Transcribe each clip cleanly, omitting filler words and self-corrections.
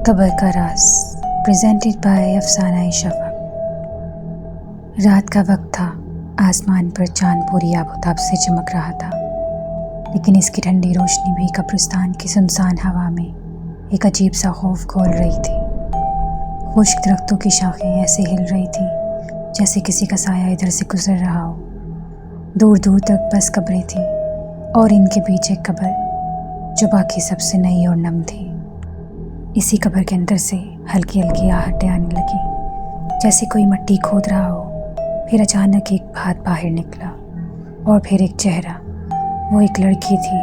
قبر کا راز پریزنٹڈ بائی افسانہ شفق۔ رات کا وقت تھا، آسمان پر چاند پوری آب و تاب سے چمک رہا تھا، لیکن اس کی ٹھنڈی روشنی بھی قبرستان کی سنسان ہوا میں ایک عجیب سا خوف کھول رہی تھی۔ خشک درختوں کی شاخیں ایسے ہل رہی تھیں جیسے کسی کا سایہ ادھر سے گزر رہا ہو۔ دور دور تک بس قبریں تھیں اور ان کے بیچ ایک قبر جو باقی سب سے نئی اور نم تھی۔ اسی قبر کے اندر سے ہلکی ہلکی آہٹیں آنے لگیں، جیسے کوئی مٹی کھود رہا ہو۔ پھر اچانک ایک ہاتھ باہر نکلا اور پھر ایک چہرہ۔ وہ ایک لڑکی تھی،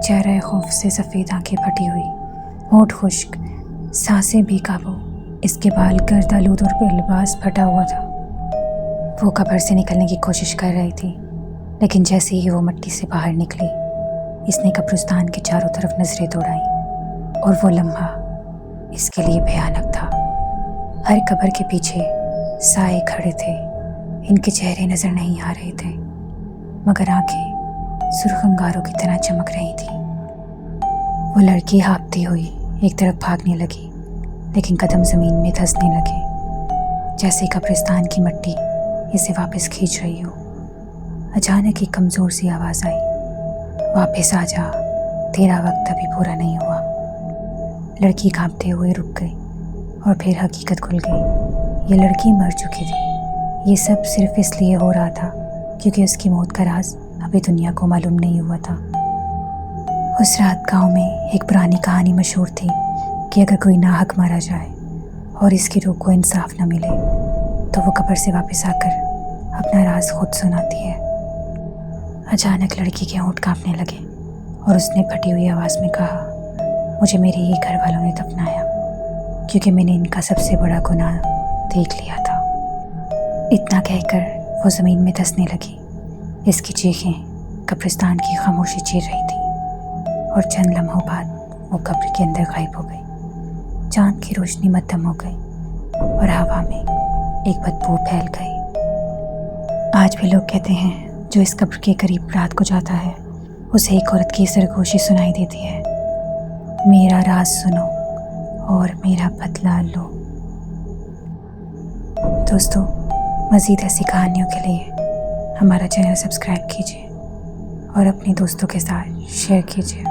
چہرہ خوف سے سفید آنکھیں پھٹی ہوئی، ہونٹ خشک، سانسیں بے قابو۔ اس کے بال گرد آلود اور لباس پھٹا ہوا تھا۔ وہ قبر سے نکلنے کی کوشش کر رہی تھی، لیکن جیسے ہی وہ مٹی سے باہر نکلی، اس نے قبرستان کے چاروں طرف نظریں دوڑائیں، اور وہ لمحہ اس کے لیے بھیانک تھا۔ ہر قبر کے پیچھے سائے کھڑے تھے، ان کے چہرے نظر نہیں آ رہے تھے، مگر آنکھیں سرخ انگاروں کی طرح چمک رہی تھیں۔ وہ لڑکی ہانپتی ہوئی ایک طرف بھاگنے لگی، لیکن قدم زمین میں دھنسنے لگے، جیسے قبرستان کی مٹی اسے واپس کھینچ رہی ہو۔ اچانک ایک کمزور سی آواز آئی، واپس آ جا، تیرا وقت ابھی پورا نہیں ہوا۔ لڑکی کانپتے ہوئے رک گئی، اور پھر حقیقت کھل گئی۔ یہ لڑکی مر چکی تھی۔ یہ سب صرف اس لیے ہو رہا تھا کیونکہ اس کی موت کا راز ابھی دنیا کو معلوم نہیں ہوا تھا۔ اس رات گاؤں میں ایک پرانی کہانی مشہور تھی کہ اگر کوئی ناحق مارا جائے اور اس کی روح کو انصاف نہ ملے تو وہ قبر سے واپس آ کر اپنا راز خود سناتی ہے۔ اچانک لڑکی کے ہونٹ کانپنے لگے اور اس نے پھٹی ہوئی آواز میں کہا، مجھے میرے ہی گھر والوں نے دفنایا کیونکہ میں نے ان کا سب سے بڑا گناہ دیکھ لیا تھا۔ اتنا کہہ کر وہ زمین میں دھنسنے لگی۔ اس کی چیخیں قبرستان کی خاموشی چیر رہی تھی، اور چند لمحوں بعد وہ قبر کے اندر غائب ہو گئی۔ چاند کی روشنی مدھم ہو گئی اور ہوا میں ایک بدبو پھیل گئی۔ آج بھی لوگ کہتے ہیں جو اس قبر کے قریب رات کو جاتا ہے اسے ایک عورت کی سرگوشی سنائی دیتی ہے، میرا راز سنو اور میرا بدلہ لو۔ دوستو، مزید ایسی کہانیوں کے لیے ہمارا چینل سبسکرائب کیجیے اور اپنے دوستوں کے ساتھ شیئر کیجیے۔